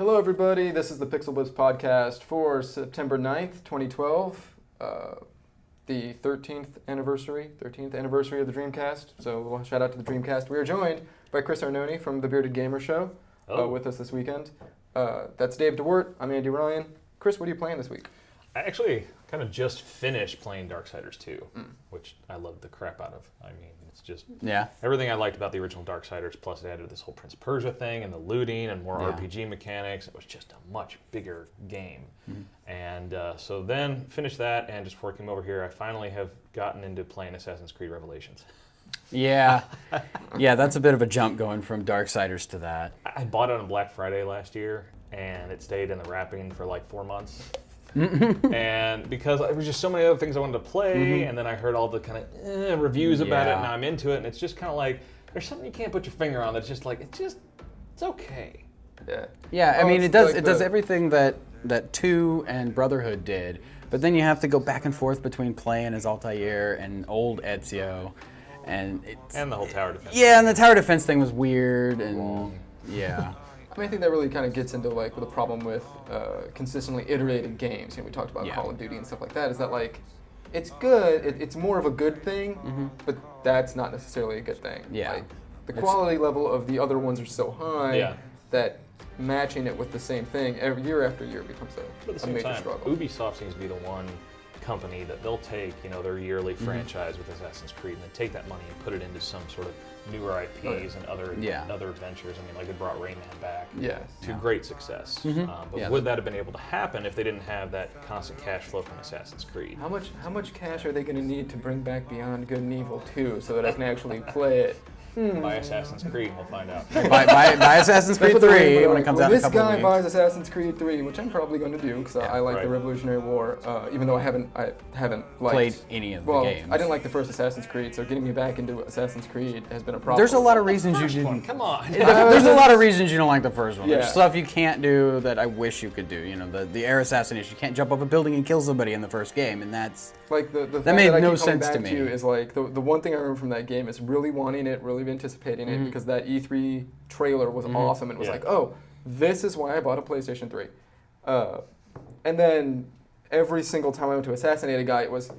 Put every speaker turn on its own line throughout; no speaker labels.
Hello, everybody. This is the PixelBlips podcast for September 9th, 2012, the 13th anniversary of the Dreamcast. So a little shout out to the Dreamcast. We are joined by Chris Arnone from the Bearded Gamer Show with us this weekend. That's Dave DeWart. I'm Andy Ryan. Chris, what are you playing this week?
I actually kind of just finished playing Darksiders 2, which I loved the crap out of. I mean, it's just everything I liked about the original Darksiders, plus it added this whole Prince of Persia thing and the looting and more RPG mechanics. It was just a much bigger game. And so then finished that, and just before I came over here, I finally have gotten into playing Assassin's Creed Revelations.
Yeah, that's a bit of a jump going from Darksiders to that.
I bought it on Black Friday last year, and it stayed in the wrapping for like 4 months. And because there was just so many other things I wanted to play, and then I heard all the kind of reviews about it, and now I'm into it, and it's just kind of like, there's something you can't put your finger on that's just like, it's okay.
Yeah, I mean, it does everything that 2 and Brotherhood did, but then you have to go back and forth between playing as Altair and old Ezio, and
the whole tower defense.
Yeah, and the tower defense thing was weird, and
I mean, I think that really kind of gets into like the problem with consistently iterated games. You know, we talked about Call of Duty and stuff like that. Is that like, it's good. It's more of a good thing, but that's not necessarily a good thing.
Yeah.
Like, the quality level of the other ones are so high that matching it with the same thing year after year becomes a major struggle.
Ubisoft seems to be the one company that they'll take, their yearly franchise with Assassin's Creed and then take that money and put it into some sort of newer IPs and other adventures. I mean, like they brought Rayman back to great success. But would that have been able to happen if they didn't have that constant cash flow from Assassin's Creed?
How much cash are they going to need to bring back Beyond Good and Evil 2 so that I can actually play it?
By Assassin's Creed, we'll find out.
by Assassin's Creed 3 when it comes out in a couple of weeks.
This guy buys Assassin's Creed 3, which I'm probably going to do because I like the Revolutionary War, even though I haven't
played any of the games.
I didn't like the first Assassin's Creed, so getting me back into Assassin's Creed has been a problem.
There's a lot of reasons you didn't.
Come on.
There's a lot of reasons you don't like the first one. There's stuff you can't do that I wish you could do. The air assassination. You can't jump off a building and kill somebody in the first game, and that's
like the
that made no sense to me.
Is like the one thing I remember from that game is really wanting it, really anticipating it, because that E3 trailer was awesome, and it was like, oh, this is why I bought a PlayStation 3. And then every single time I went to assassinate a guy, it was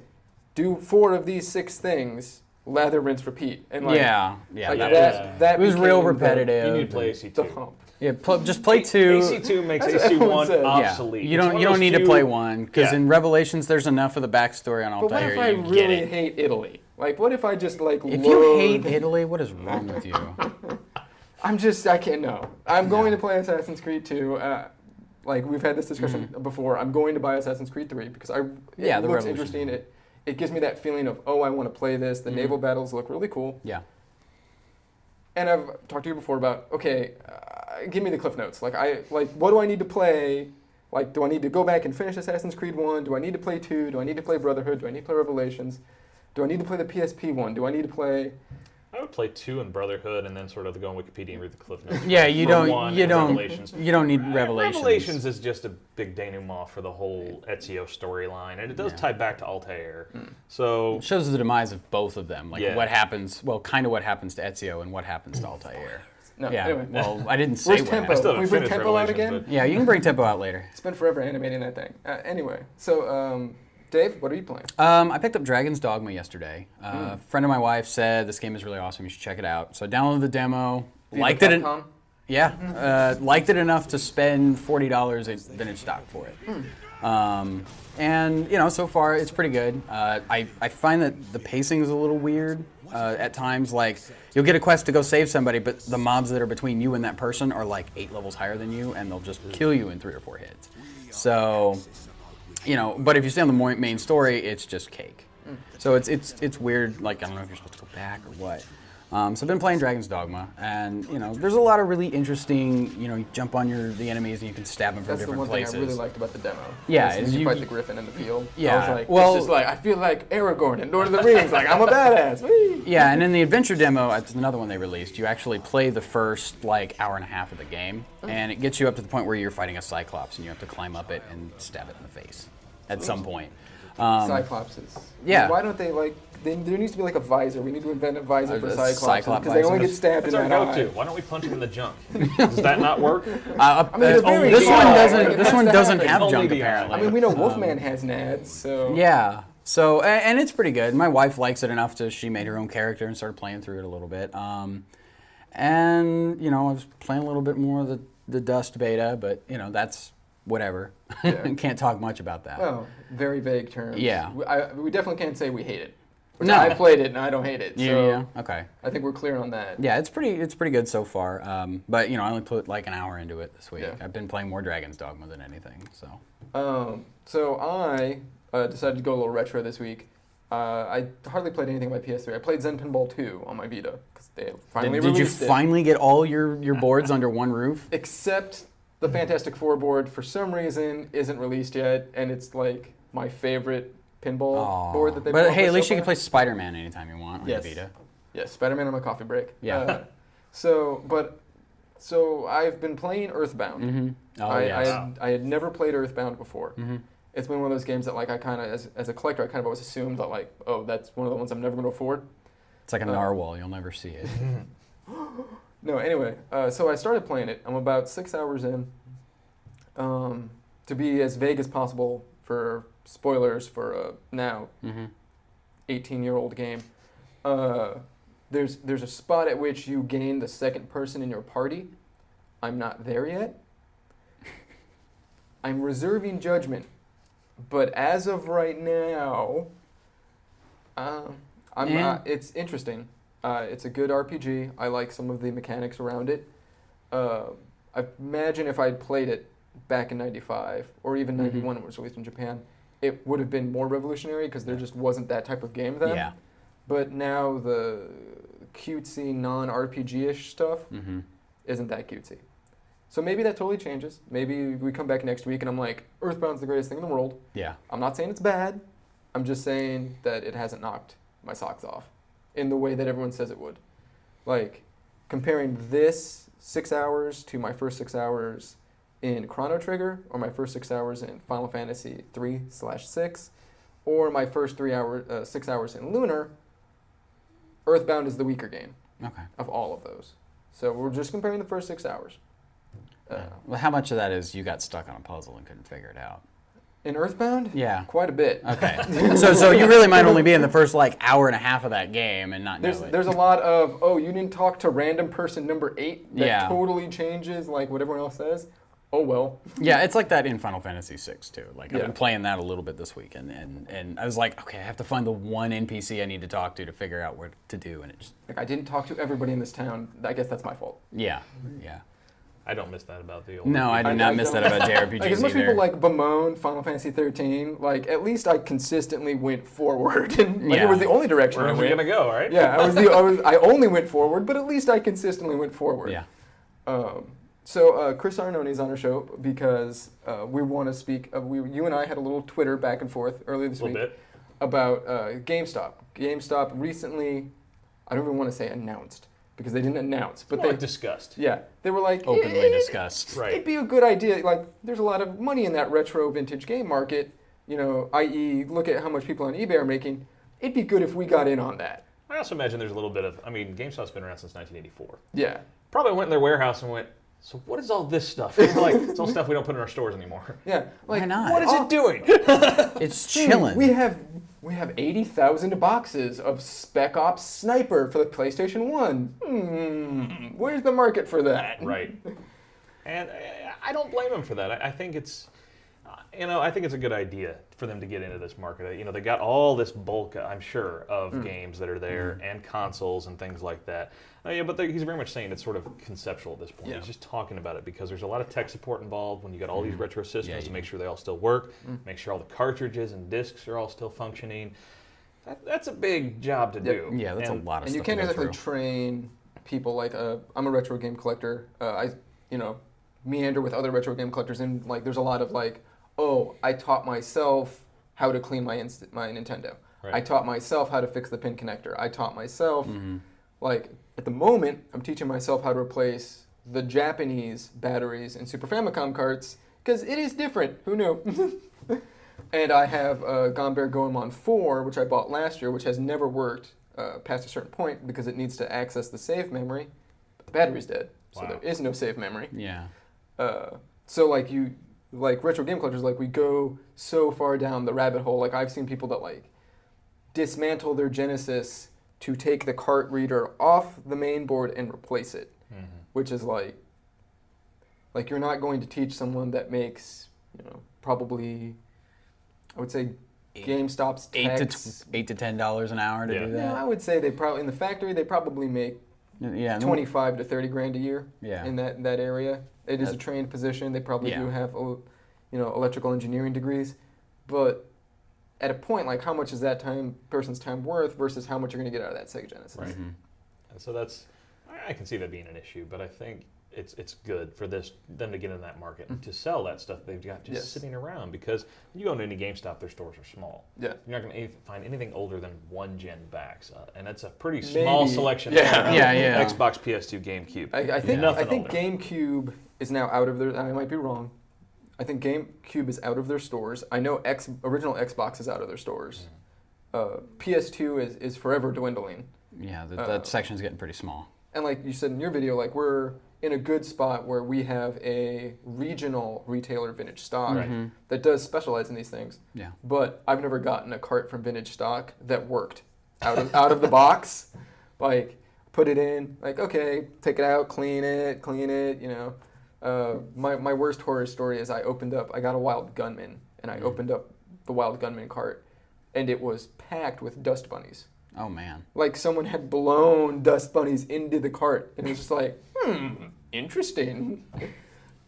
do 4 of these 6 things, lather, rinse, repeat. And like, that
it was real repetitive.
You need to play AC2.
Just play 2.
AC2 makes AC1 obsolete.
You don't need to play 1, because in Revelations there's enough of the backstory on Altair.
But what if I really hate Italy? Like, what if I just
If you hate Italy, what is wrong with you?
I can't know. I'm going to play Assassin's Creed 2. Like, we've had this discussion before. I'm going to buy Assassin's Creed 3 because it looks interesting. It gives me that feeling of, I want to play this. The naval battles look really cool.
Yeah.
And I've talked to you before about, give me the Cliff Notes. Like, what do I need to play? Like, do I need to go back and finish Assassin's Creed 1? Do I need to play 2? Do I need to play Brotherhood? Do I need to play Revelations? Do I need to play the PSP one? Do I need to play?
I would play 2 and Brotherhood, and then sort of go on Wikipedia and read the Cliff Notes.
Yeah, you don't need Revelations.
Revelations is just a big denouement for the whole Ezio storyline, and it does tie back to Altair. So
it shows the demise of both of them, like what happens. Well, kind of what happens to Ezio and what happens to Altair.
No, anyway.
Well, I didn't say
what happened. Can we bring Tempo out again?
Yeah, you can bring Tempo out later.
It's been forever animating that thing. Anyway, so. Dave, what are you playing?
I picked up Dragon's Dogma yesterday. A friend of my wife said this game is really awesome. You should check it out. So I downloaded the demo. Liked it. Liked it enough to spend $40 vintage stock for it. And so far it's pretty good. I find that the pacing is a little weird at times. Like, you'll get a quest to go save somebody, but the mobs that are between you and that person are like 8 levels higher than you, and they'll just kill you in 3 or 4 hits. So. But if you stay on the main story, it's just cake. So it's weird. Like, I don't know if you're supposed to go back or what. So I've been playing Dragon's Dogma, and there's a lot of really interesting. You jump on the enemies and you can stab them from different places.
That's the one thing I really liked about the demo.
Yeah,
you fight the Griffin in the field.
Yeah,
I was like, it's just like I feel like Aragorn in Lord of the Rings. Like, I'm a badass. Whee!
Yeah, and in the adventure demo, it's another one they released. You actually play the first hour and a half of the game, and it gets you up to the point where you're fighting a Cyclops, and you have to climb up it and stab it in the face at some point.
Cyclopses.
Yeah.
Why don't they like? There needs to be like a visor. We need to invent a visor for Cyclops
Cyclops
because they only get
visors.
stabbed
That's
in
our
that
go-to.
eye.
Why don't we punch him in the junk? Does that not work?
they're very
this one
small.
doesn't.
Like, it
This
has
one
to
doesn't
happen.
have
Only
junk
the eye.
apparently.
I mean, we know Wolfman has nads, so
Yeah. So and it's pretty good. My wife likes it enough to she made her own character and started playing through it a little bit. And I was playing a little bit more of the Dust beta, but that's whatever.
Yeah.
Can't talk much about that.
Well, very vague terms.
Yeah.
We definitely can't say we hate it. Which
No.
I played it and I don't hate it. So
Yeah. Okay.
I think we're clear on that.
Yeah, it's pretty good so far. But I only put like an hour into it this week.
Yeah.
I've been playing more Dragon's Dogma than anything. So.
So I decided to go a little retro this week. I hardly played anything by PS3. I played Zen Pinball 2 on my Vita because they finally
Did you
released it.
finally get all your boards under one roof?
Except the Fantastic Four board, for some reason, isn't released yet, and it's like my favorite pinball board that they.
But hey, at least you can play Spider-Man anytime you want on
Yes.
your Vita.
Yes, Spider-Man on my coffee break.
Yeah.
So I've been playing Earthbound.
Mm-hmm. Oh, yes.
I had never played Earthbound before.
Mm-hmm.
It's been one of those games that like I kind of, as a collector, I kind of always assumed that like, oh, that's one of the ones I'm never going to afford.
It's like a narwhal. You'll never see it.
No, anyway, so I started playing it. I'm about 6 hours in. To be as vague as possible for spoilers for a now 18-year-old game, there's a spot at which you gain the second person in your party. I'm not there yet. I'm reserving judgment, but as of right now, I'm not. It's interesting. It's a good RPG. I like some of the mechanics around it. I imagine if I'd played it back in '95 or even '91 when it was released in Japan, it would have been more revolutionary because there just wasn't that type of game then.
Yeah.
But now the cutesy non-RPG-ish stuff isn't that cutesy. So maybe that totally changes. Maybe we come back next week and I'm like, Earthbound's the greatest thing in the world.
Yeah.
I'm not saying it's bad. I'm just saying that it hasn't knocked my socks off in the way that everyone says it would. Like, comparing this 6 hours to my first 6 hours in Chrono Trigger, or my first 6 hours in Final Fantasy 3/6, or my first 6 hours in Lunar, Earthbound is the weaker game of all of those. So we're just comparing the first 6 hours.
Well, how much of that is you got stuck on a puzzle and couldn't figure it out?
In Earthbound?
Yeah.
Quite a bit.
Okay. so you really might only be in the first like hour and a half of that game and not know it.
There's a lot of, oh, you didn't talk to random person number 8 that totally changes like what everyone else says. Oh, well.
Yeah, it's like that in Final Fantasy VI too. Like I've
Yeah.
been playing that a little bit this week, and I was like, okay, I have to find the one NPC I need to talk to figure out what to do, and it just
Like, I didn't talk to everybody in this town. I guess that's my fault.
yeah.
I don't miss that about the old.
No, I do not miss that about JRPGs
Like, as much
either.
people like bemoan Final Fantasy 13, like, at least I consistently went forward. And like,
Yeah.
it was the only direction
Where
I
are we
went.
gonna go, right?
Yeah, I only went forward, but at least I consistently went forward.
Yeah.
So Chris Arnone's on our show because we want to speak. You and I had a little Twitter back and forth earlier this week about GameStop. GameStop recently, I don't even want to say announced because they didn't announce, but they
discussed.
Yeah, they were like
Openly discussed.
Right.
It'd be a good idea. Like, there's a lot of money in that retro vintage game market. I.e., look at how much people on eBay are making. It'd be good if we got in on that.
I also imagine there's a little bit of. I mean, GameStop's been around since 1984.
Yeah.
Probably went in their warehouse and went, so what is all this stuff? They're like, it's all stuff we don't put in our stores anymore.
Yeah. Like,
Why not?
What is it doing?
It's chilling.
We have 80,000 boxes of Spec Ops Sniper for the PlayStation 1. Where's the market for that?
Right. And I don't blame them for that. I think it's, I think it's a good idea for them to get into this market. They got all this bulk, I'm sure, of games that are there and consoles and things like that. But he's very much saying it's sort of conceptual at this point.
Yeah.
He's just talking about it because there's a lot of tech support involved when you got all these retro systems to make sure they all still work, make sure all the cartridges and discs are all still functioning. That's a big job to do.
Yeah, that's a lot of
And
stuff
you can't
to go
exactly
through.
train people like I'm a retro game collector. I meander with other retro game collectors, and like there's a lot of like, oh, I taught myself how to clean my Nintendo.
Right.
I taught myself how to fix the pin connector. I taught myself like at the moment I'm teaching myself how to replace the Japanese batteries in Super Famicom carts because it is different. Who knew? And I have Gone Bear Goemon 4, which I bought last year, which has never worked past a certain point because it needs to access the save memory, but the battery's dead, so there is no save memory.
Yeah.
So like retro game collectors, like we go so far down the rabbit hole. Like I've seen people that like dismantle their Genesis to take the cart reader off the main board and replace it, which is like you're not going to teach someone that makes, probably, I would say, GameStop's tax,
$8 to $10 an hour to do that.
Yeah, I would say they probably in the factory they probably make 25 to 30 grand a year. In that area. It is a trained position. They probably do have electrical engineering degrees, but at a point, like how much is that person's time worth versus how much you're going to get out of that Sega Genesis?
Right. And so I can see that being an issue, but I think it's good for them to get in that market and to sell that stuff they've got just sitting around, because when you go into any GameStop, their stores are small. Yeah. You're not going to find anything older than 1-gen backs, and it's a pretty small selection. Xbox, PS2, GameCube.
I think GameCube is now out of their. I might be wrong. I think GameCube is out of their stores. I know original Xbox is out of their stores. PS2 is forever dwindling.
Yeah, that section's getting pretty small.
And like you said in your video, like we're in a good spot where we have a regional retailer Vintage Stock that does specialize in these things. Yeah. But I've never gotten a cart from Vintage Stock that worked out of the box. Like put it in, like okay, take it out, clean it. My worst horror story is I got a Wild Gunman, and I opened up the Wild Gunman cart, and it was packed with dust bunnies.
Oh, man.
Like someone had blown dust bunnies into the cart, and it was just like, interesting.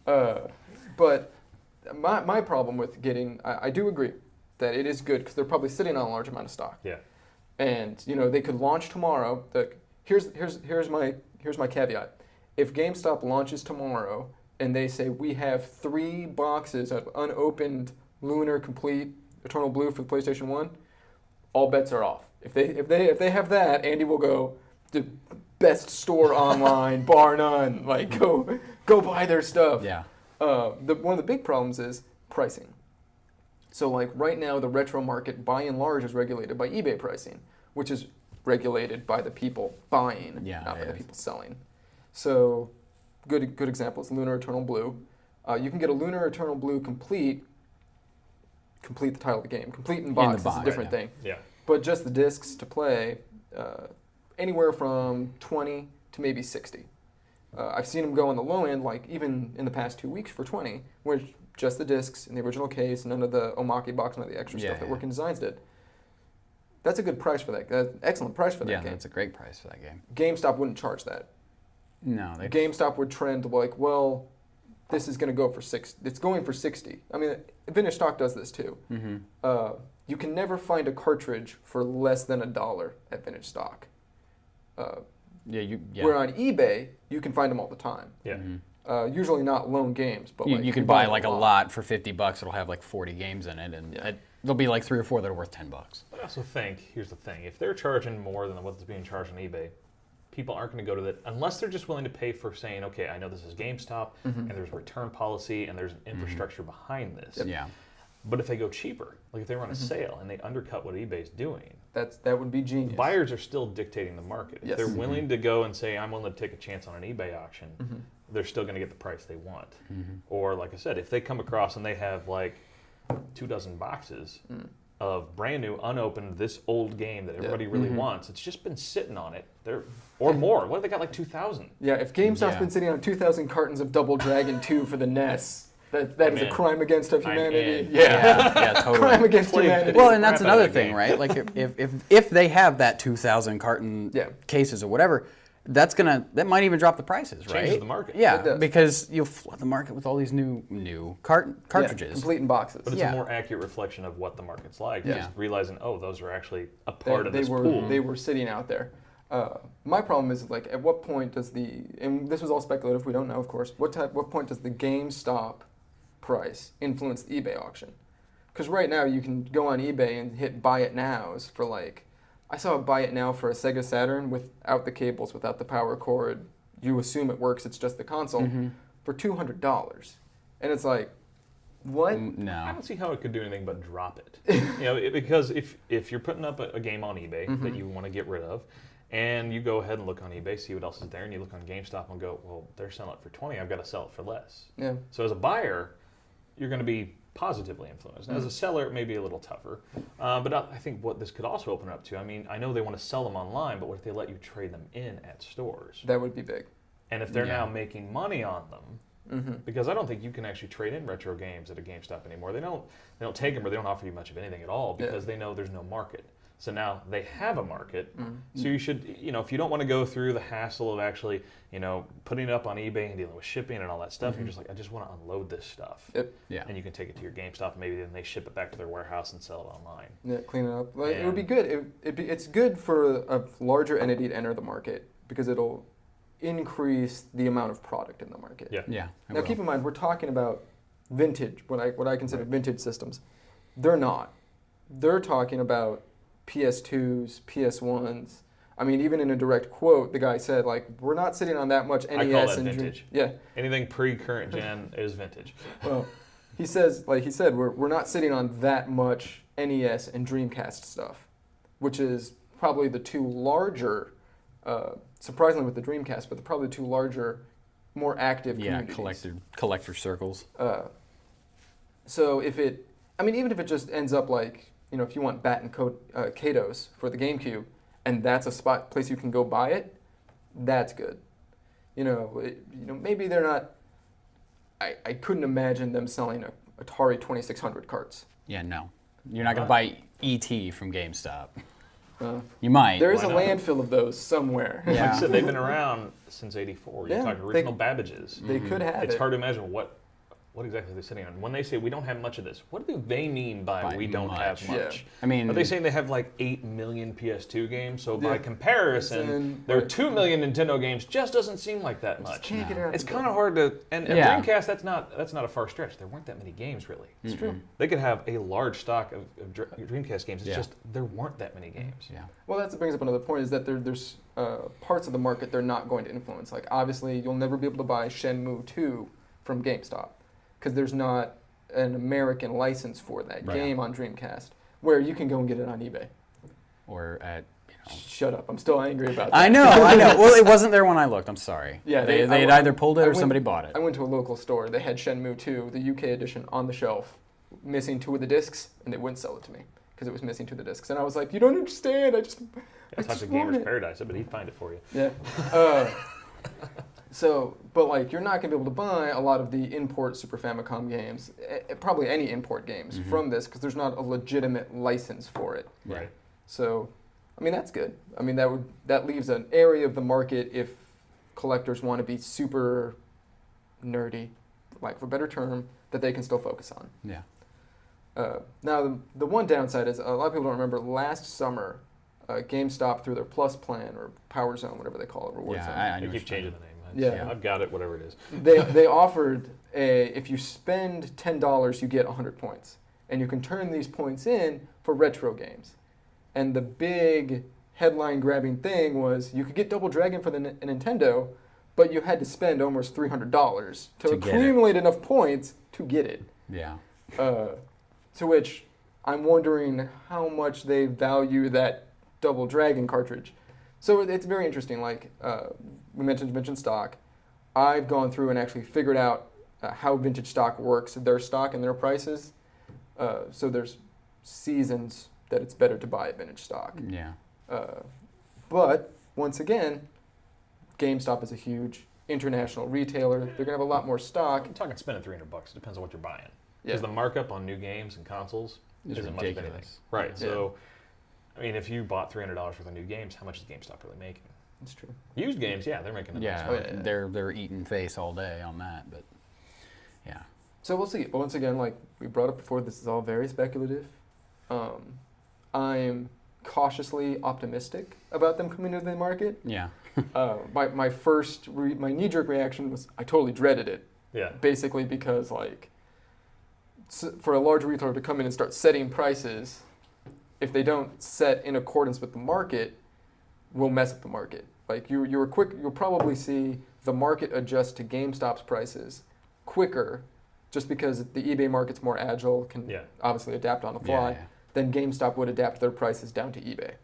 But my problem with I do agree that it is good because they're probably sitting on a large amount of stock. Yeah. And, they could launch tomorrow. Here's my caveat. If GameStop launches tomorrow, and they say we have 3 boxes of unopened Lunar Complete Eternal Blue for the PlayStation 1, all bets are off. If they have that, Andy will go the best store online, bar none. Like go buy their stuff. Yeah. One of the big problems is pricing. So like right now, the retro market by and large is regulated by eBay pricing, which is regulated by the people buying, not by the people selling. So. Good example is Lunar Eternal Blue. You can get a Lunar Eternal Blue complete the title of the game. Complete in box is a different thing. Yeah. But just the discs to play, anywhere from 20 to maybe 60. I've seen them go on the low end, like even in the past 2 weeks for 20, where just the discs in the original case, none of the Omaki box, none of the extra stuff that Working Designs did. That's a good price for that. Excellent price for that game.
Yeah, that's a great price for that game.
GameStop wouldn't charge that.
No,
GameStop would trend like, well, this is going to go for 60. It's going for 60. I mean, Vintage Stock does this too. You can never find a cartridge for less than $1 at Vintage Stock. Where on eBay you can find them all the time. Yeah. Usually not lone games, but
you can buy like a lot for $50. It'll have like 40 games in it, and there'll be like 3 or 4 that are worth $10.
I also think here's the thing: if they're charging more than what's being charged on eBay, people aren't going to go to that unless they're just willing to pay for saying, okay, I know this is GameStop, and there's return policy, and there's an infrastructure behind this. Yeah. But if they go cheaper, like if they run a sale and they undercut what eBay's doing,
that would be genius.
Buyers are still dictating the market. If they're willing to go and say, I'm willing to take a chance on an eBay auction, they're still going to get the price they want. Or like I said, if they come across and they have like 24 boxes of brand new, unopened, this old game that everybody really wants. It's just been sitting on it. Or more. What if they got like 2,000?
Yeah, if GameStop's been sitting on 2,000 cartons of Double Dragon 2 for the NES, that is a crime against humanity.
Yeah, totally.
Crime against humanity.
Well, and that's another thing, right? Like if they have that 2,000 carton cases or whatever, that might even drop the prices, right?
Changes the market.
Yeah, because you'll flood the market with all these new cartridges.
Complete in boxes.
But it's a more accurate reflection of what the market's like. Just realizing, those are actually a part of this pool.
They were sitting out there. My problem is, like, at what point does and this was all speculative, we don't know, of course, what point does the GameStop price influence the eBay auction? Because right now you can go on eBay and hit buy it nows for like, I saw a buy it now for a Sega Saturn without the cables, without the power cord. You assume it works, it's just the console, for $200. And it's like, What?
No.
I don't see how it could do anything but drop it. Because if you're putting up a game on eBay that you want to get rid of, and you go ahead and look on eBay, see what else is there, and you look on GameStop and go, well, they're selling it for $20, I've got to sell it for less.
Yeah.
So as a buyer, you're going to be positively influenced. As a seller, it may be a little tougher. But I think what this could also open up to, I mean, I know they want to sell them online, but what if they let you trade them in at stores?
That would be big.
And if they're now making money on them, because I don't think you can actually trade in retro games at a GameStop anymore. They don't take them, or they don't offer you much of anything at all because they know there's no market. So now they have a market. So you should, if you don't want to go through the hassle of actually, putting it up on eBay and dealing with shipping and all that stuff, you're just like, I just want to unload this stuff.
Yep.
Yeah.
And you can take it to your GameStop, and maybe then they ship it back to their warehouse and sell it online.
Yeah, clean it up. Like, it would be good. It's good for a larger entity to enter the market because it'll increase the amount of product in the market.
Yeah.
Yeah.
Now keep in mind, we're talking about vintage, what I consider vintage systems. They're not. They're talking about PS2s, PS1s. I mean, even in a direct quote, the guy said, like, we're not sitting on that much NES.
I call that vintage.
Yeah.
Anything pre-current gen is vintage.
Well, he said, we're not sitting on that much NES and Dreamcast stuff, which is probably the two larger, surprisingly with the Dreamcast, but probably the two larger, more active communities.
Collector circles.
So even if it just ends up like, if you want Bat and Kados for the GameCube, and that's a place you can go buy it, that's good. Maybe they're not. I couldn't imagine them selling Atari 2600 carts.
Yeah, no. You're not going to buy E.T. from GameStop. You might.
There is a landfill of those somewhere.
Like I said, they've been around since '84. You're talking original Babbages.
They could have
It's
it.
hard to imagine what exactly they're sitting on. When they say we don't have much of this, what do they mean by we don't have much?
Yeah.
I mean,
are they saying they have like 8 million PS2 games? So by comparison, their 2 million Nintendo games just doesn't seem like that much.
Can't get around
It's
the
kind of hard to. And Dreamcast, that's not a far stretch. There weren't that many games really.
It's true.
They could have a large stock of Dreamcast games. It's just there weren't that many games.
Yeah.
Well, that brings up another point, is that there's parts of the market they're not going to influence. Like, obviously, you'll never be able to buy Shenmue 2 from GameStop because there's not an American license for that game on Dreamcast, where you can go and get it on eBay.
Or at...
Shut up. I'm still angry about that.
I know. Well, it wasn't there when I looked. I'm sorry.
Yeah,
they had either pulled it or somebody bought it.
I went to a local store. They had Shenmue 2, the UK edition, on the shelf, missing 2 of the discs, and they wouldn't sell it to me because it was missing 2 of the discs. And I was like, you don't understand. I just
That's like Gamer's Paradise, but he'd find it for you.
Yeah. But like, you're not going to be able to buy a lot of the import Super Famicom games, probably any import games from this, because there's not a legitimate license for it.
Right.
So, I mean, that's good. I mean, that leaves an area of the market if collectors want to be super nerdy, like for a better term, that they can still focus on.
Yeah.
Now, the one downside is a lot of people don't remember last summer, GameStop through their Plus plan or Power Zone, whatever they call it, Reward Zone.
I
They keep changing the name.
Yeah.
I've got it, whatever it is.
They offered if you spend $10, you get 100 points, and you can turn these points in for retro games. And the big headline-grabbing thing was you could get Double Dragon for the Nintendo, but you had to spend almost $300 to accumulate enough points to get it.
Yeah.
To which I'm wondering how much they value that Double Dragon cartridge. So it's very interesting. Like we mentioned stock. I've gone through and actually figured out how vintage stock works, their stock and their prices. So there's seasons that it's better to buy at vintage stock.
Yeah.
But once again, GameStop is a huge international retailer. They're gonna have a lot more stock.
I'm talking spending $300. It depends on what you're buying.
Yeah.
Because the markup on new games and consoles isn't much of anything. Right.
Yeah.
So, I mean, if you bought $300 worth of new games, how much is GameStop really making?
That's true.
Used games, yeah, they're making a nice money.
They're eating face all day on that, but yeah.
So we'll see. But once again, like we brought up before, this is all very speculative. I'm cautiously optimistic about them coming into the market.
Yeah.
My knee-jerk reaction was I totally dreaded it.
Yeah.
Basically because like for a large retailer to come in and start setting prices, if they don't set in accordance with the market, will mess up the market. Like you'll probably see the market adjust to GameStop's prices quicker just because the eBay market's more agile, can obviously adapt on the fly, then GameStop would adapt their prices down to eBay.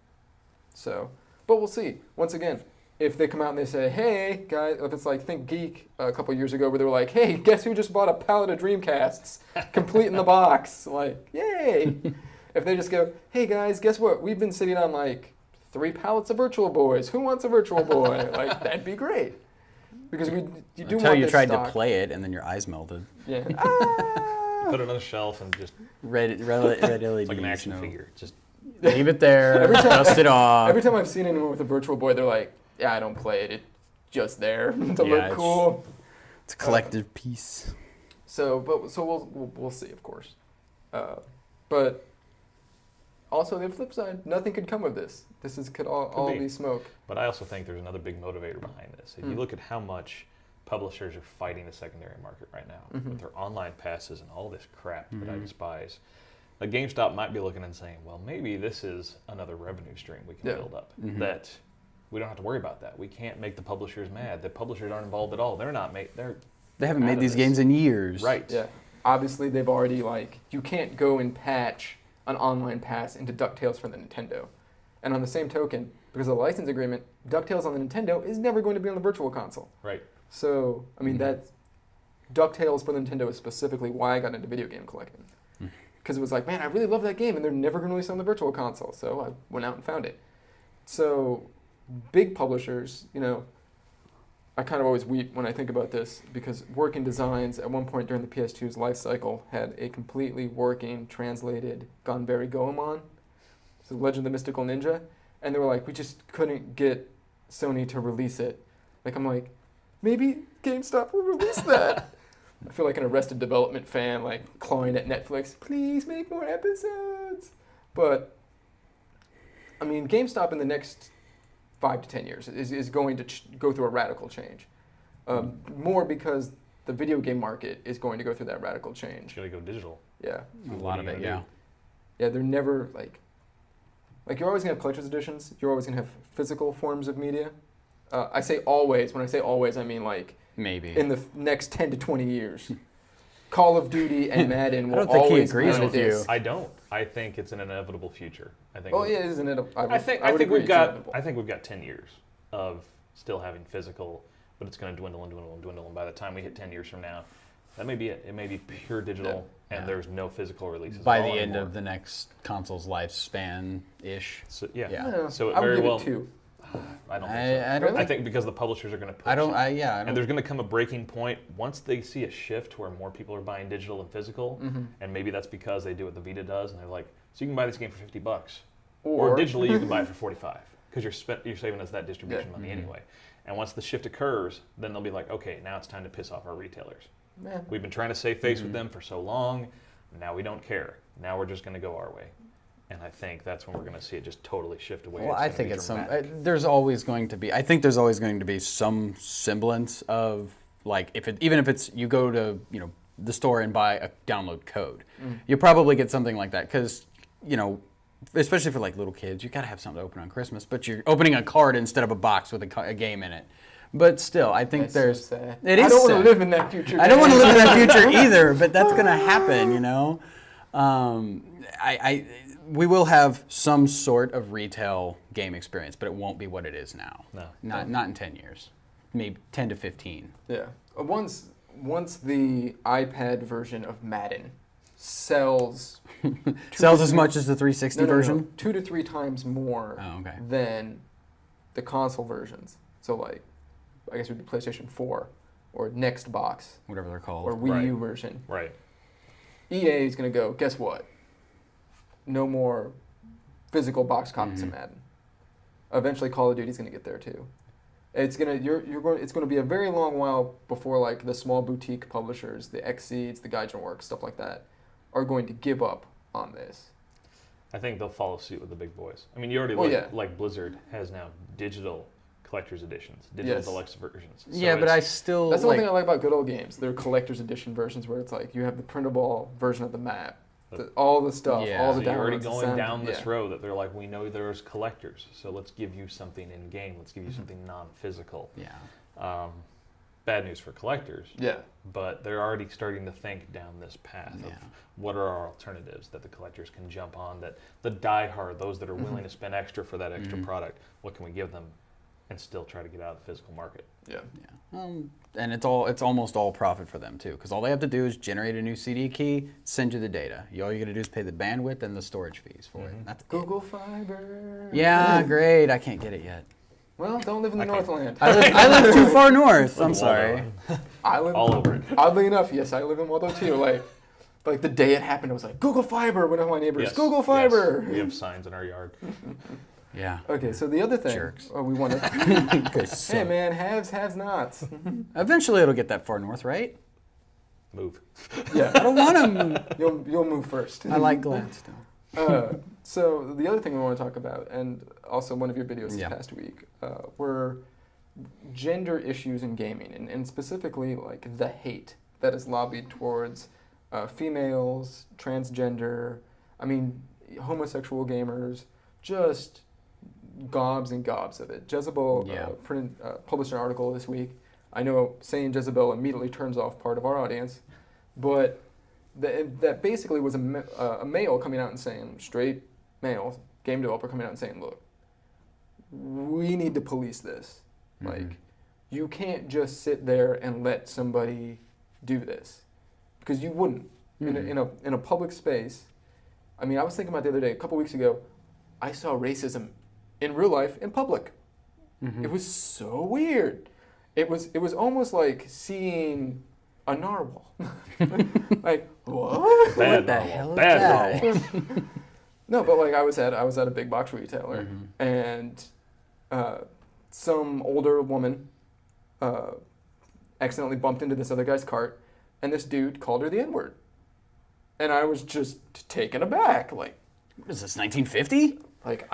So, but we'll see. Once again, if they come out and they say, hey, guys, if it's like Think Geek a couple years ago where they were like, hey, guess who just bought a pallet of Dreamcasts, complete in the box? Like, yay. If they just go, hey, guys, guess what? We've been sitting on like 3 pallets of Virtual Boys. Who wants a Virtual Boy? Like, that'd be great. Because you do
Until
want
you
this
tried
stock.
to play it and then your eyes melted.
Yeah.
Put it on the shelf and just
Red LEDs.
it's like an action figure. Just
leave it there,
Every time-
dust it off.
Every time I've seen anyone with a Virtual Boy, they're like, yeah, I don't play it. It's just there to look cool.
It's a collective piece.
So we'll see, of course. But also the flip side, nothing could come of this. Could all be smoke.
But I also think there's another big motivator behind this. If you look at how much publishers are fighting the secondary market right now with their online passes and all this crap that I despise, a GameStop might be looking and saying, well, maybe this is another revenue stream we can build up. That we don't have to worry about that. We can't make the publishers mad. The publishers aren't involved at all. They
haven't made these games in years.
Right.
Yeah. Obviously, they've already you can't go and patch an online pass into DuckTales for the Nintendo. And on the same token, because of the license agreement, DuckTales on the Nintendo is never going to be on the Virtual Console.
Right.
So, I mean, DuckTales for the Nintendo is specifically why I got into video game collecting. Because it was like, man, I really love that game, and they're never going to release it on the Virtual Console. So I went out and found it. So, big publishers, I kind of always weep when I think about this, because Working Designs, at one point during the PS2's life cycle, had a completely working, translated Gonberry Goemon, so Legend of the Mystical Ninja, and they were like, we just couldn't get Sony to release it. Like, I'm like, maybe GameStop will release that. I feel like an Arrested Development fan, like, clawing at Netflix, please make more episodes. But, I mean, GameStop in the next 5 to 10 years is going to go through a radical change. More because the video game market is going to go through that radical change.
It's going to go digital.
Yeah.
A lot of it, yeah.
Yeah, they're never, like you're always going to have collector's editions. You're always going to have physical forms of media. I say always. When I say always, I mean like
maybe
in the next 10 to 20 years. Call of Duty and Madden will
I don't think he
always
agrees
be on
with
a
you.
disc.
I don't. I think it's an inevitable future. I think.
Well, yeah, isn't it?
I think we've got 10 years of still having physical, but it's going to dwindle and dwindle and dwindle. And by the time we hit 10 years from now, that may be it. It may be pure digital, and there's no physical releases
by
at all
the end
anymore.
of the next console's lifespan-ish.
So, yeah.
Yeah.
So it
I would
very
give
well.
it 2.
I don't think so.
I don't.
I think because the publishers are going to push.
And
there's going to come a breaking point once they see a shift where more people are buying digital and physical, and maybe that's because they do what the Vita does, and they're like, so you can buy this game for $50, or digitally you can buy it for 45, because you're saving us that distribution money anyway. And once the shift occurs, then they'll be like, okay, now it's time to piss off our retailers.
Man.
We've been trying to save face with them for so long. Now we don't care. Now we're just going to go our way. And I think that's when we're going to see it just totally shift away.
Well, I think it's there's always going to be some semblance of like even if it's you go to the store and buy a download code, you'll probably get something like that because especially for like little kids, you got to have something to open on Christmas, but you're opening a card instead of a box with a game in it. But still, I think
That's so sad.
It is.
I don't want
sad.
to live in that future.
I don't want to live in that future either, but that's going to happen, we will have some sort of retail game experience, but it won't be what it is now.
No.
Not in 10 years. Maybe 10 to 15.
Yeah. Once the iPad version of Madden sells
as much as the 360 version?
2 to 3 times more than the console versions. So like I guess it would be PlayStation 4 or Next Box,
whatever they're called,
or Wii U version.
Right.
EA is going to go, guess what? No more physical box copies of Madden. Eventually Call of Duty is going to get there too. It's going to be a very long while before like the small boutique publishers, the Xseeds, the Gaijin Works, stuff like that, are going to give up on this.
I think they'll follow suit with the big boys. I mean, you already like Blizzard has now digital collector's editions, digital deluxe versions. So
but I still...
That's the one thing I like about good old games. They're collector's edition versions where it's like you have the printable version of the map, all the stuff, all the downloads.
You're already going down this road that they're like, we know there's collectors, so let's give you something in game. Let's give you something non-physical.
Yeah.
bad news for collectors.
Yeah.
But they're already starting to think down this path of what are our alternatives that the collectors can jump on, that the diehard, those that are willing to spend extra for that extra product, what can we give them and still try to get out of the physical market?
Yeah. And it's almost all profit for them too, because all they have to do is generate a new CD key, send you the data. All you got to do is pay the bandwidth and the storage fees for it. That's
Google Fiber.
Yeah, great. I can't get it yet.
Well, don't live in the Northland.
I live too far north. I'm sorry.
I live
all over it.
Oddly enough, yes, I live in Waldo too. Like the day it happened, I was like, Google Fiber. One of my neighbors,
Yes,
Google Fiber.
Yes. We have signs in our yard.
Yeah.
Okay, so the other thing,
Jerks.
we want to. Hey man, haves nots.
Eventually, it'll get that far north, right?
Move.
Yeah,
I don't want to move.
you'll move first.
I like Gladstone.
So the other thing we want to talk about, and also one of your videos this past week, were gender issues in gaming, and specifically like the hate that is lobbied towards females, transgender, homosexual gamers, just gobs and gobs of it. Jezebel published an article this week. I know saying Jezebel immediately turns off part of our audience, but that basically was a male coming out and saying, straight male game developer coming out and saying, look, we need to police this. Like, you can't just sit there and let somebody do this, because you wouldn't in a public space. I was thinking about the other day, a couple weeks ago, I saw racism in real life in public. It was so weird. It was almost like seeing a narwhal. Like, what?
Bad
What the
narwhal.
hell is
Bad
that?
narwhal.
No, but like I was at a big box retailer, and some older woman accidentally bumped into this other guy's cart, and this dude called her the N-word. And I was just taken aback, like,
What is this, 1950?
like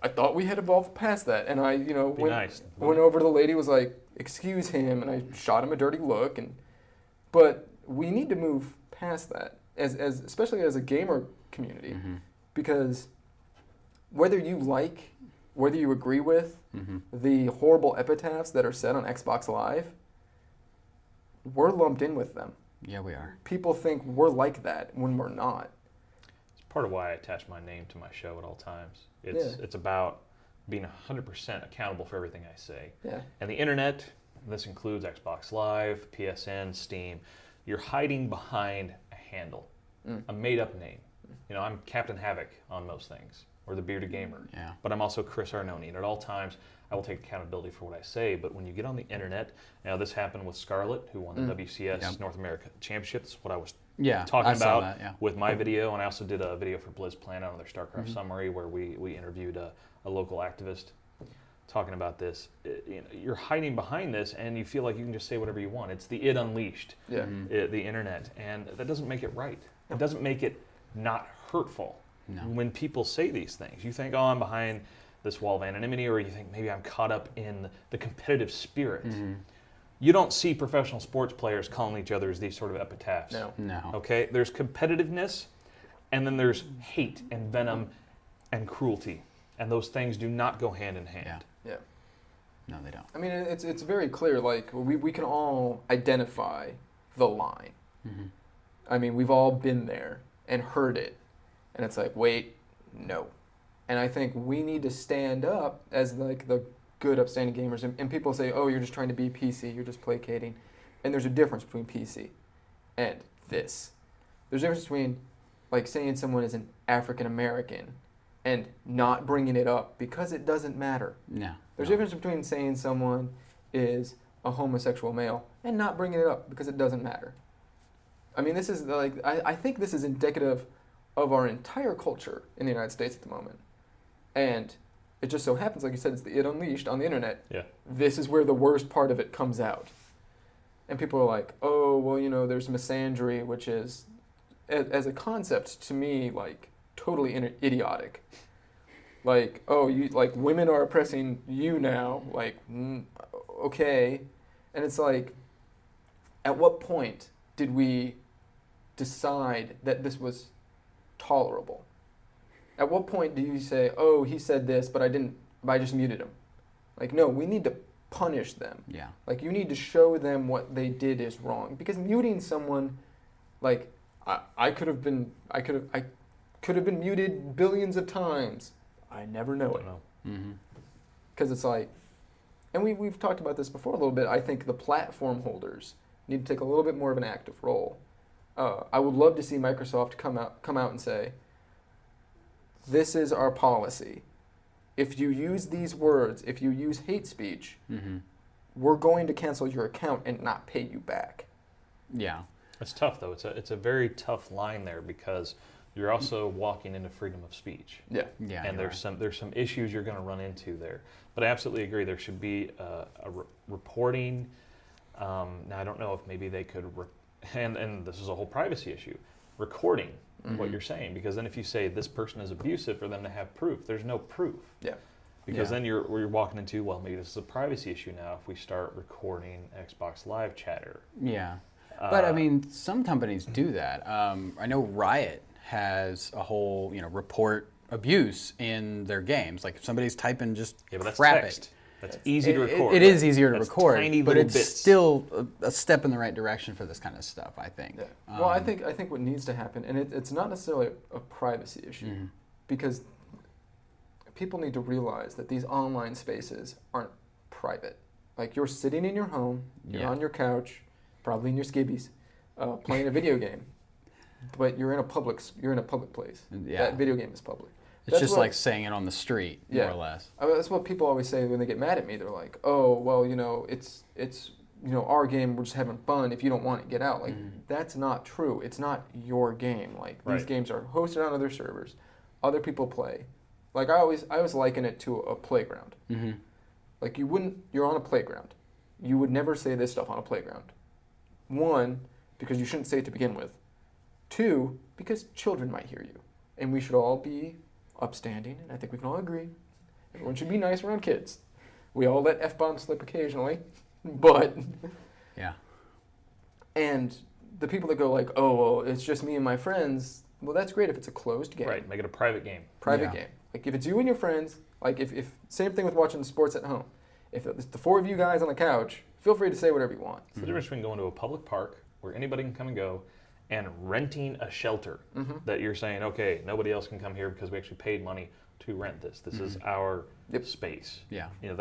I thought we had evolved past that, and I
Nice.
went over to the lady, was like, excuse him, and I shot him a dirty look, but we need to move past that, as especially as a gamer community, because whether you agree with the horrible epitaphs that are said on Xbox Live, we're lumped in with them.
Yeah, we are.
People think we're like that when we're not.
It's part of why I attach my name to my show at all times. It's about being 100% accountable for everything I say.
Yeah.
And the internet, this includes Xbox Live, PSN, Steam, you're hiding behind a handle, a made-up name. I'm Captain Havoc on most things, or the Bearded Gamer.
Yeah.
But I'm also Chris Arnone, and at all times, I will take accountability for what I say. But when you get on the internet, this happened with Scarlett, who won the WCS North America Championship. That's what I was talking
I saw
about
that,
with my video, and I also did a video for Blizz Planet on their StarCraft summary where we interviewed a local activist talking about this. You're hiding behind this, and you feel like you can just say whatever you want. It's the id unleashed, the internet, and that doesn't make it right. It doesn't make it not hurtful.
No.
When people say these things, you think, oh, I'm behind this wall of anonymity, or you think maybe I'm caught up in the competitive spirit. You don't see professional sports players calling each other these sort of epitaphs.
No.
Okay? There's competitiveness, and then there's hate and venom and cruelty. And those things do not go hand in hand.
Yeah.
No, they don't.
It's very clear. Like we can all identify the line. We've all been there and heard it, and it's like, wait, no. And I think we need to stand up as like the good, upstanding gamers. And people say, oh, you're just trying to be PC, you're just placating. And there's a difference between PC and this. There's a difference between like saying someone is an African American and not bringing it up because it doesn't matter.
No.
There's a difference between saying someone is a homosexual male and not bringing it up because it doesn't matter. This is like, I think this is indicative of our entire culture in the United States at the moment. And it just so happens, like you said, it's the id unleashed on the internet.
Yeah.
This is where the worst part of it comes out. And people are like, oh, well, there's misandry, which is, as a concept, to me, like, totally idiotic. Like, oh, women are oppressing you now. Like, okay. And it's like, at what point did we decide that this was tolerable? At what point do you say, oh, he said this, but I just muted him? Like, no, we need to punish them.
Yeah.
Like, you need to show them what they did is wrong. Because muting someone, like, I could have been muted billions of times. I never know it. Because it's like, and we've talked about this before a little bit. I think the platform holders need to take a little bit more of an active role. I would love to see Microsoft come out and say, this is our policy. If you use these words, if you use hate speech, we're going to cancel your account and not pay you back.
Yeah.
It's tough, though. It's a very tough line there, because you're also walking into freedom of speech.
Yeah.
Yeah.
And there's some issues you're going to run into there. But I absolutely agree. There should be reporting. Now, I don't know if maybe they could, and this is a whole privacy issue, recording what you're saying. Because then if you say this person is abusive, for them to have proof, there's no proof.
Yeah.
Because then you're walking into, well, maybe this is a privacy issue now if we start recording Xbox Live chatter.
Yeah. But I mean, some companies do that. I know Riot has a whole, report abuse in their games. Like if somebody's typing just
but that's
crap
text. That's easy to record.
It is easier to
That's
record,
tiny
but
little
it's
bits.
still a step in the right direction for this kind of stuff, I think.
Yeah. Well, I think what needs to happen, and it's not necessarily a privacy issue, because people need to realize that these online spaces aren't private. Like, you're sitting in your home, you're on your couch, probably in your skibbies, playing a video game, but you're in a public place.
Yeah.
That video game is public.
It's just like saying it on the street, more or less.
That's what people always say when they get mad at me. They're like, "Oh, well, it's our game. We're just having fun. If you don't want it, get out." Like, that's not true. It's not your game. Like, these games are hosted on other servers. Other people play. Like, I always liken it to a playground. Like, you're on a playground. You would never say this stuff on a playground. One, because you shouldn't say it to begin with. Two, because children might hear you. And we should all be upstanding, and I think we can all agree. Everyone should be nice around kids. We all let F-bombs slip occasionally, but...
Yeah.
And the people that go like, oh, well, it's just me and my friends, well, that's great if it's a closed game.
Right, make it a private game.
Private game. Like, if it's you and your friends, like, if same thing with watching sports at home. If it's the four of you guys on the couch, feel free to say whatever you want.
It's the difference between going to a public park, where anybody can come and go, and renting a shelter that you're saying, okay, nobody else can come here because we actually paid money to rent this. This is our space.
Yeah.
You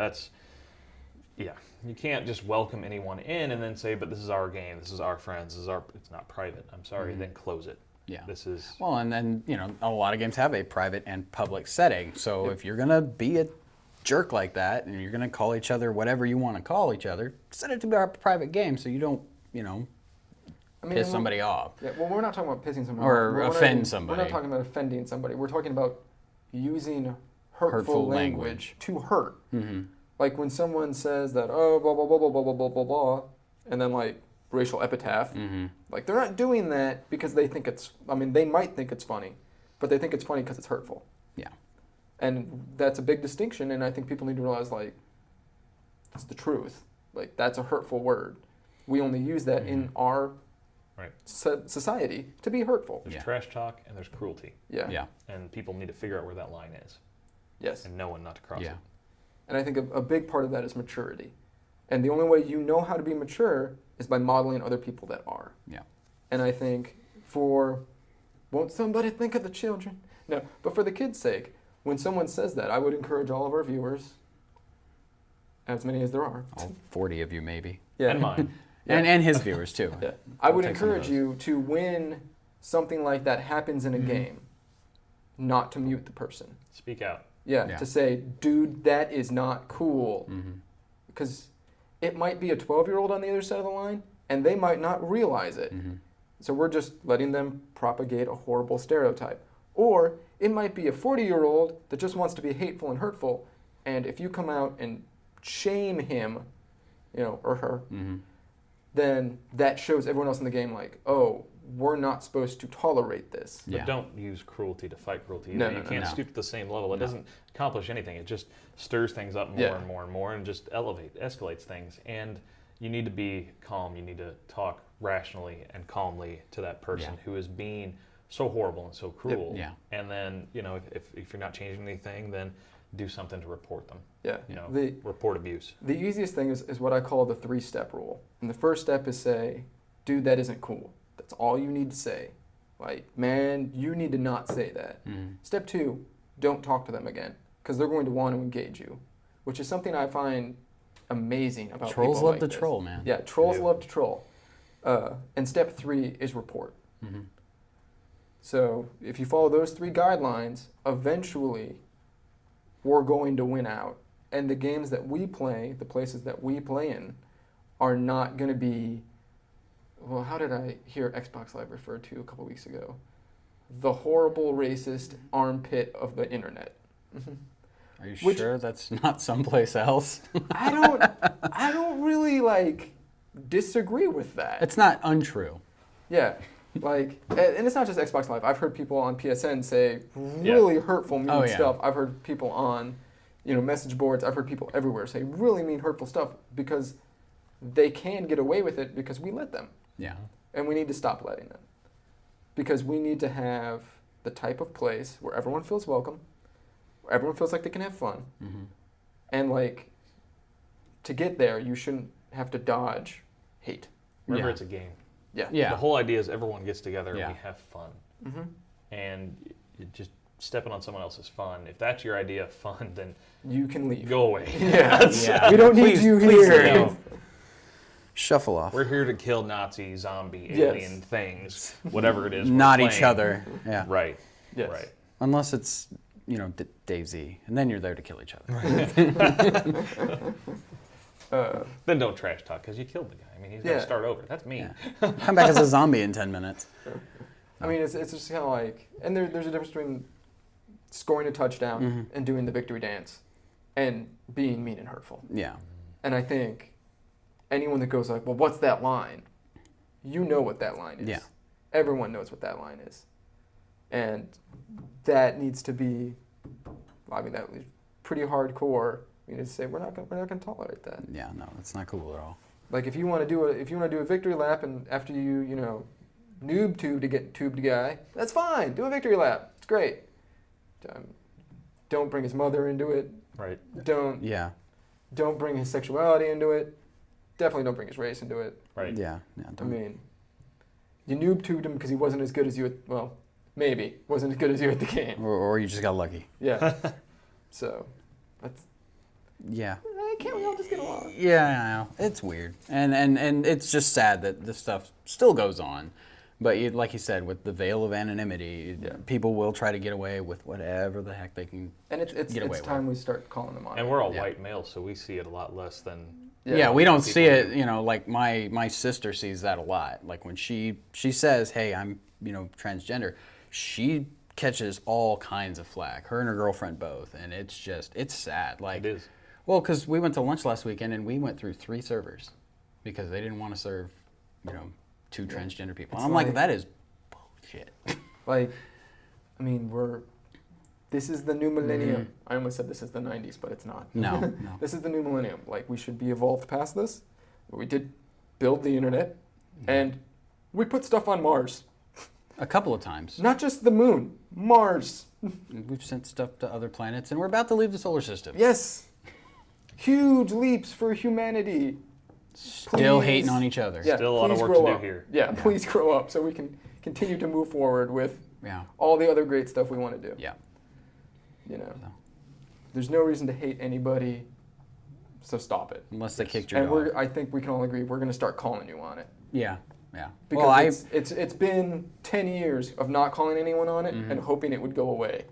can't just welcome anyone in and then say, but this is our game, this is our friends, it's not private. I'm sorry, then close it.
Yeah.
This is...
Well, and then, a lot of games have a private and public setting. So if you're going to be a jerk like that, and you're going to call each other whatever you want to call each other, set it to be our private game so you don't, piss somebody off.
Yeah, well, we're not talking about pissing somebody
or
off. Or
offend somebody.
We're not talking about offending somebody. We're talking about using hurtful language to hurt. Like when someone says that, oh, blah, blah, blah, blah, blah, blah, blah, blah, blah, and then like racial epitaph, like they're not doing that because they think they might think it's funny, but they think it's funny because it's hurtful.
Yeah.
And that's a big distinction, and I think people need to realize, like, it's the truth. Like, that's a hurtful word. We only use that in our society to be hurtful.
There's trash talk and there's cruelty.
Yeah.
And people need to figure out where that line is.
Yes.
And know when not to cross it.
And I think a big part of that is maturity. And the only way you know how to be mature is by modeling other people that are.
Yeah.
And I think won't somebody think of the children? No, but for the kids' sake, when someone says that, I would encourage all of our viewers, as many as there are.
All 40 of you, maybe.
Yeah.
And mine.
And his viewers, too.
Yeah. I would encourage you to, when something like that happens in a game, not to mute the person.
Speak out.
Yeah, to say, dude, that is not cool. Because it might be a 12-year-old on the other side of the line, and they might not realize it. So we're just letting them propagate a horrible stereotype. Or it might be a 40-year-old that just wants to be hateful and hurtful, and if you come out and shame him, or her, then that shows everyone else in the game like, oh, we're not supposed to tolerate this.
But don't use cruelty to fight cruelty.
No,
you can't stoop to the same level. It doesn't accomplish anything. It just stirs things up more and more and more, and just escalates things. And you need to be calm. You need to talk rationally and calmly to that person who is being so horrible and so cruel. And then, if you're not changing anything, then do something to report them.
Yeah.
Report abuse.
The easiest thing is what I call the 3-step rule. And the first step is say, dude, that isn't cool. That's all you need to say. Like, man, you need to not say that. Step 2, don't talk to them again, because they're going to want to engage you, which is something I find amazing about
trolls
people
love
like
to troll, man.
Yeah, trolls love to troll. And step 3 is report. So if you follow those 3 guidelines, eventually we're going to win out. And the games that we play, the places that we play in, are not going to be, well, how did I hear Xbox Live referred to a couple weeks ago? The horrible, racist armpit of the internet.
Are you sure that's not someplace else?
I don't really disagree with that.
It's not untrue.
Yeah. And it's not just Xbox Live. I've heard people on PSN say really hurtful, mean stuff. I've heard people on, message boards. I've heard people everywhere say really mean, hurtful stuff because they can get away with it because we let them.
Yeah. And
we need to stop letting them. Because we need to have the type of place where everyone feels welcome, where everyone feels like they can have fun. And to get there, you shouldn't have to dodge hate.
Remember, it's a game.
Yeah.
The whole idea is everyone gets together and we have fun. And you're just stepping on someone else's fun. If that's your idea of fun, then
you can leave.
Go away.
We don't need you here.
Shuffle off.
We're here to kill Nazi, zombie, alien things, whatever it is.
Not
we're
each other. Yeah.
Right.
Yes.
Right.
Unless it's, DayZ, and then you're there to kill each other.
Then don't trash talk because you killed the guy. I mean, he's going to start over. That's me.
Yeah. Come back as a zombie in 10 minutes.
I mean, it's just kind of and there's a difference between scoring a touchdown and doing the victory dance and being mean and hurtful.
Yeah.
And I think anyone that goes well, what's that line? You know what that line is.
Yeah.
Everyone knows what that line is. And that needs to be, that was pretty hardcore. We need to say we're not going to tolerate that.
Yeah, no, it's not cool at all.
If you want to do a victory lap and after you noob tube to get tubed guy, that's fine. Do a victory lap. It's great. Don't bring his mother into it.
Right.
Don't bring his sexuality into it. Definitely don't bring his race into it.
Right.
Yeah.
You noob tubed him because he wasn't as good as you maybe wasn't as good as you at the game.
Or you just got lucky.
Yeah. So, that's...
Yeah.
Can't we all just get along?
Yeah, I know. It's weird. And it's just sad that this stuff still goes on. But like you said, with the veil of anonymity, people will try to get away with whatever the heck they can get away with.
It's time we start calling them on
it. And we're all white males, so we see it a lot less than...
Yeah, we don't see it, my sister sees that a lot. When she says, hey, I'm, transgender, she catches all kinds of flack. Her and her girlfriend both. And it's sad.
It is.
Well, because we went to lunch last weekend and we went through 3 servers because they didn't want to serve, 2 transgender people. And I'm like, that is bullshit.
This is the new millennium. I almost said this is the 90s, but it's not.
No.
This is the new millennium. We should be evolved past this. We did build the internet, and we put stuff on Mars.
A couple of times.
Not just the moon, Mars.
We've sent stuff to other planets, and we're about to leave the solar system.
Yes. Huge leaps for humanity.
Still hating on each other.
Yeah,
still a lot of work to do here.
Yeah, please grow up so we can continue to move forward with all the other great stuff we want to do.
Yeah.
There's no reason to hate anybody, so stop it.
Unless they kicked your dog.
I think we can all agree we're going to start calling you on it.
Yeah.
Because it's been 10 years of not calling anyone on it and hoping it would go away.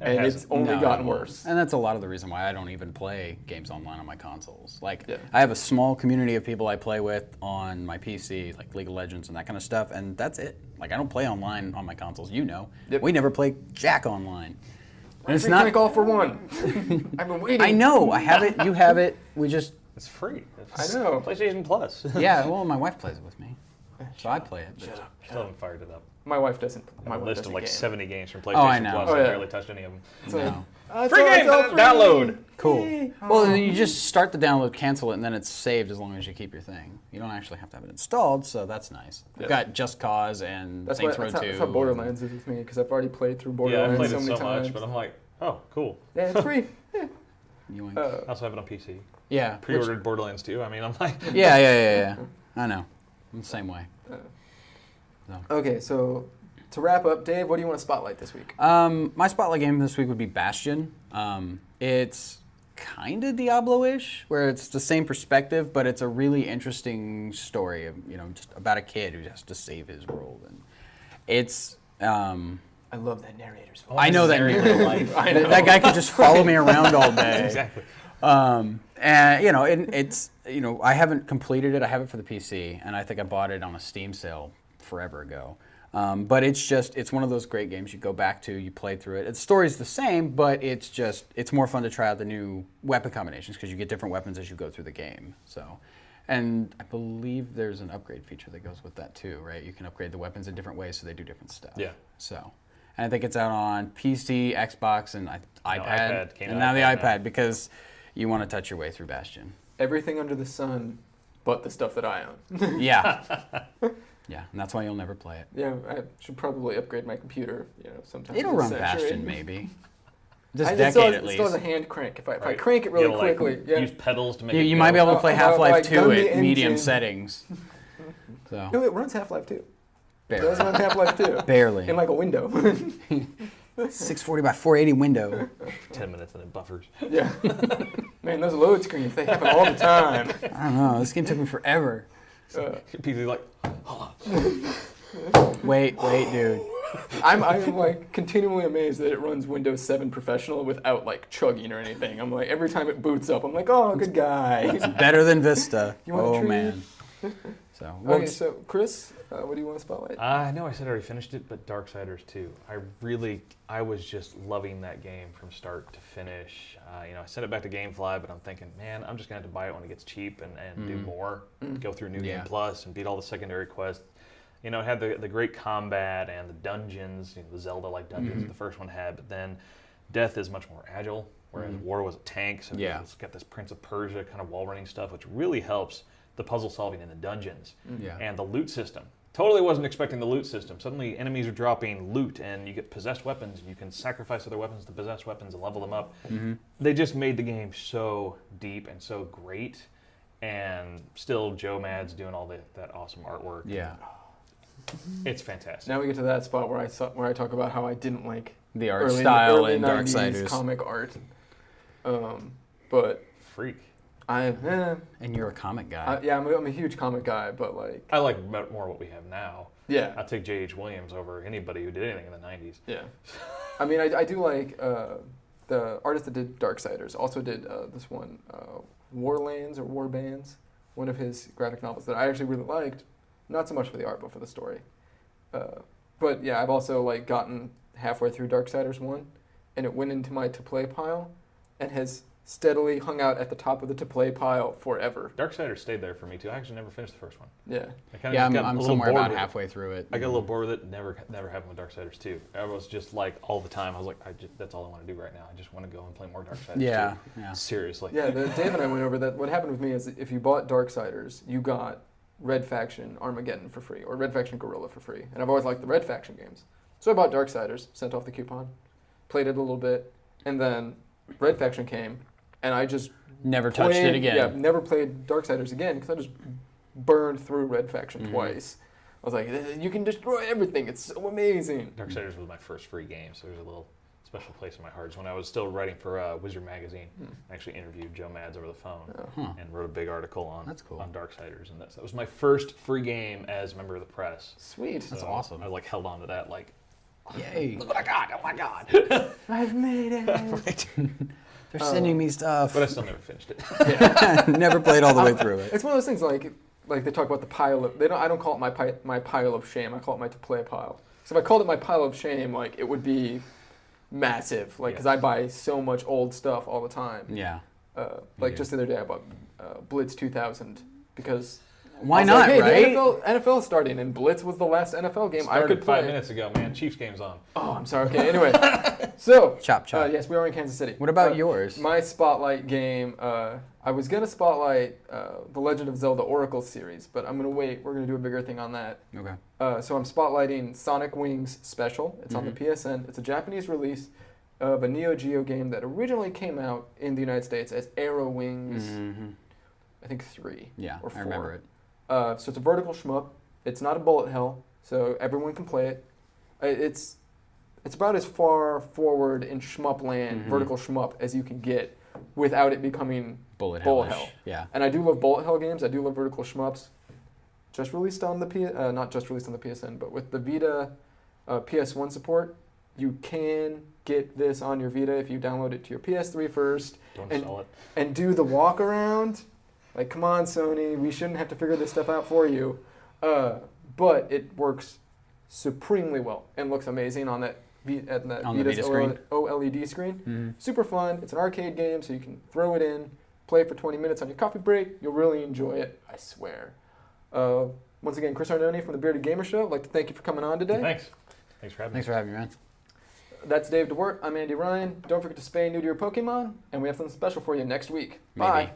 And it's only gotten worse.
And that's a lot of the reason why I don't even play games online on my consoles. I have a small community of people I play with on my PC, like League of Legends and that kind of stuff, and that's it. I don't play online on my consoles, We never play Jack online.
And it's not all for one. I've been waiting.
I know. I have it. You have it. We just...
It's free.
I know.
PlayStation Plus.
Yeah, well, my wife plays it with me. So I play it.
Shut up. Still haven't fired it up.
My wife doesn't.
My wife list of 70 games from PlayStation
I know.
Plus. I barely touched any of them.
Free game!
Download!
Cool. Well, then you just start the download, cancel it, and then it's saved as long as you keep your thing. You don't actually have to have it installed, so that's nice. I've got Just Cause and Saints Row 2.
That's how Borderlands is with me, because I've already played through Borderlands
I played
so
it
many
so
times.
much, but I'm like, oh, cool.
Yeah, it's free.
Yoink.
I also have it on PC.
Yeah.
Pre-ordered Borderlands 2. I mean, I'm like...
Yeah. I know. I'm the same way.
Okay, so to wrap up, Dave, what do you want to spotlight this week?
My spotlight game this week would be Bastion. It's kind of Diablo-ish, where it's the same perspective, but it's a really interesting story of, just about a kid who has to save his world. And it's...
I love that narrator's voice.
I know that narrator life.
I know.
That guy could just follow me around all day.
Exactly.
And it's I haven't completed it. I have it for the PC, and I think I bought it on a Steam sale forever ago. But it's one of those great games you go back to, you play through it. The story's the same, but it's more fun to try out the new weapon combinations because you get different weapons as you go through the game. So, and I believe there's an upgrade feature that goes with that too, right? You can upgrade the weapons in different ways so they do different stuff.
Yeah.
So, and I think it's out on PC, Xbox, and iPad, and now the
iPad
iPad because you want to touch your way through Bastion.
Everything under the sun but the stuff that I own.
Yeah. Yeah, and that's why you'll never play it.
Yeah, I should probably upgrade my computer, sometime.
It'll
this
run
century.
Bastion, maybe. This
It
decade, at
still has
least.
a hand crank. If I
Right.
crank it really
You gotta,
quickly,
use pedals to make it
You
go.
might be able to play Half-Life 2
gun the
at medium
engine.
settings. So,
No, it runs Half-Life 2. It
barely.
does run Half-Life 2.
Barely.
In like a window.
640 by 480 window.
10 minutes and it buffers.
Yeah. Man, those load screens, they happen all the time.
I don't know. This game took me forever.
PC like,
Wait, dude.
I'm like continually amazed that it runs Windows 7 Professional without like chugging or anything. I'm like, every time it boots up, I'm like, oh, good guy.
Better than Vista.
You want a
Oh,
treat?
man. So,
Okay, so Chris, what do you want to spotlight?
I know I said I already finished it, but Darksiders 2. I was just loving that game from start to finish. I sent it back to GameFly, but I'm thinking, man, I'm just going to have to buy it when it gets cheap and do more, go through New Game Plus and beat all the secondary quests. It had the great combat and the dungeons, the Zelda-like dungeons that the first one had, but then Death is much more agile, whereas War was a tank, so it's got this Prince of Persia kind of wall-running stuff, which really helps the puzzle solving in the dungeons. And the loot system. Totally wasn't expecting the loot system. Suddenly enemies are dropping loot and you get possessed weapons and you can sacrifice other weapons to possess weapons and level them up. They just made the game so deep and so great, and still Joe Mad's doing all that awesome artwork.
Yeah.
It's fantastic.
Now we get to that spot where I talk about how I didn't like
The art
early
style in
90s
Darksiders.
comic art. But
Freak.
And you're a comic guy.
I'm a huge comic guy, but like,
I like more what we have now.
yeah.
I take J.H. Williams over anybody who did anything in the 90s.
Yeah. I mean, I do like the artist that did Darksiders also did this one, Warlands or Warbands, one of his graphic novels that I actually really liked. Not so much for the art, but for the story. But yeah, I've also like gotten halfway through Darksiders 1, and it went into my to-play pile, and has steadily hung out at the top of the to-play pile forever.
Darksiders stayed there for me too. I actually never finished the first one.
Yeah.
I kind of
Yeah,
got
I'm
a little
somewhere
bored
about
with it.
halfway through it.
I got a little bored with it. Never happened with Darksiders 2. I was just like all the time. I was like, that's all I want to do right now. I just want to go and play more Darksiders 2.
Yeah.
Seriously.
Yeah, Dave and I went over that. What happened with me is if you bought Darksiders, you got Red Faction Armageddon for free, or Red Faction Guerrilla for free. And I've always liked the Red Faction games. So I bought Darksiders, sent off the coupon, played it a little bit, and then Red Faction came, and I just
Never touched it again.
Yeah, never played Darksiders again because I just burned through Red Faction twice. I was like, you can destroy everything. It's so amazing.
Darksiders was my first free game, so there's a little special place in my heart. It's when I was still writing for Wizard Magazine. I actually interviewed Joe Mads over the phone and wrote a big article on Darksiders, and that was my first free game as a member of the press.
Sweet.
So
That's awesome.
I like held on to that like,
Yay.
look what I got! Oh my god!
I've made it.
Right.
They're sending me stuff.
But I still never finished it.
Never played all the way through it.
It's one of those things like they talk about the pile of. I don't call it my pile of shame. I call it my to play pile. So if I called it my pile of shame, like it would be massive. Like because I buy so much old stuff all the time.
Yeah.
Just the other day I bought Blitz 2000 because.
Why
I was
not,
like, hey,
right?
The NFL is starting, and Blitz was the last NFL game I could play.
5 minutes ago, man. Chiefs game's on.
Oh, I'm sorry. Okay, anyway. So,
Chop.
yes, we are in Kansas City.
What about yours?
My spotlight game, I was going to spotlight The Legend of Zelda Oracle series, but I'm going to wait. We're going to do a bigger thing on that.
Okay.
So I'm spotlighting Sonic Wings Special. It's on the PSN. It's a Japanese release. of a Neo Geo game that originally came out in the United States as Arrow Wings, I think 3 or 4.
I remember it.
So it's a vertical shmup. It's not a bullet hell, so everyone can play it. It's about as far forward in shmup land, vertical shmup, as you can get without it becoming bullet hell.
Yeah.
And I do love bullet hell games. I do love vertical shmups. Just released on the not just released on the PSN, but with the Vita PS1 support, you can get this on your Vita if you download it to your PS3 first.
Don't sell it.
And do the walk around. Like, come on, Sony, we shouldn't have to figure this stuff out for you. But it works supremely well and looks amazing on that Vita's
screen.
OLED screen. Super fun. It's an arcade game, so you can throw it in, play it for 20 minutes on your coffee break. You'll really enjoy it, I swear. Once again, Chris Arnone from the Bearded Gamer Show. I'd like to thank you for coming on today.
Thanks. Thanks for having me.
Thanks for having me, man.
That's Dave DeWort. I'm Andy Ryan. Don't forget to spay and neuter your Pokemon, and we have something special for you next week.
Maybe.
Bye.